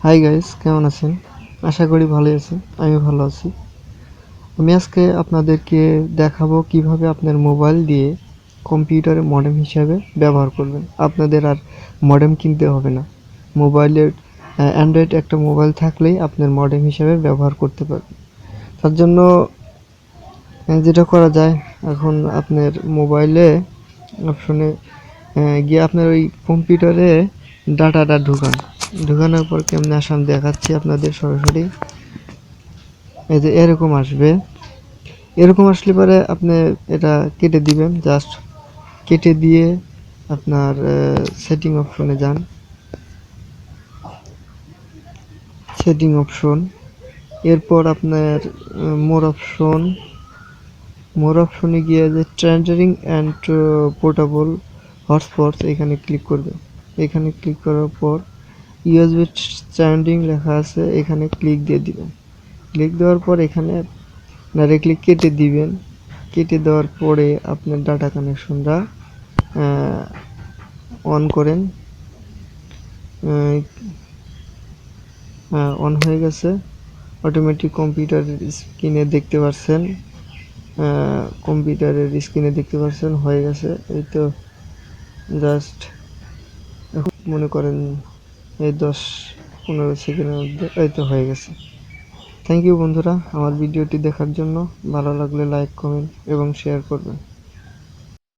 Hi guys, কেমন আছেন? আশা করি ভালোই আছেন। আমি ভালো আছি। আমি আজকে আপনাদেরকে দেখাবো কিভাবে আপনার মোবাইল দিয়ে কম্পিউটারে মডেম হিসাবে ব্যবহার করবেন। আপনাদের আর মডেম কিনতে হবে না। মোবাইলের অ্যান্ড্রয়েড একটা মোবাইল থাকলেই আপনার মডেম হিসাবে ব্যবহার করতে পারবেন। তার জন্য যেটা করা যায়, এখন আপনার মোবাইলে অপশনে গিয়ে আপনার ওই কম্পিউটারে ডাটাটা ঢুকানোর পর কেমনে আসে আমি দেখাচ্ছি আপনাদের সরাসরি। এই যে এরকম আসলে পরে আপনি এটা কেটে দিবেন। জাস্ট কেটে দিয়ে আপনার সেটিং অপশনে যান। সেটিং অপশন, এরপর আপনার মোর অপশনে গিয়ে যে ট্রেন্ডারিং অ্যান্ড পোর্টেবল হটস্পটস এখানে ক্লিক করবেন। এখানে ক্লিক করার পর ইউএসবি স্ট্যান্ডিং লেখা আছে, এখানে ক্লিক দিয়ে দিবেন। ক্লিক দেওয়ার পর এখানে ডাইরেক্টলি কেটে দিবেন। কেটে দেওয়ার পরে আপনার ডাটা কানেকশনটা অন করেন। অন হয়ে গেছে। অটোমেটিক কম্পিউটারের স্ক্রিনে দেখতে পাচ্ছেন। হয়ে গেছে। এই তো জাস্ট এখন মনে করেন এই 10-15 সেকেন্ডের মধ্যে এই তো হয়ে গেছে। থ্যাংক ইউ বন্ধুরা আমার ভিডিওটি দেখার জন্য। ভালো লাগলে লাইক, কমেন্ট এবং শেয়ার করবেন।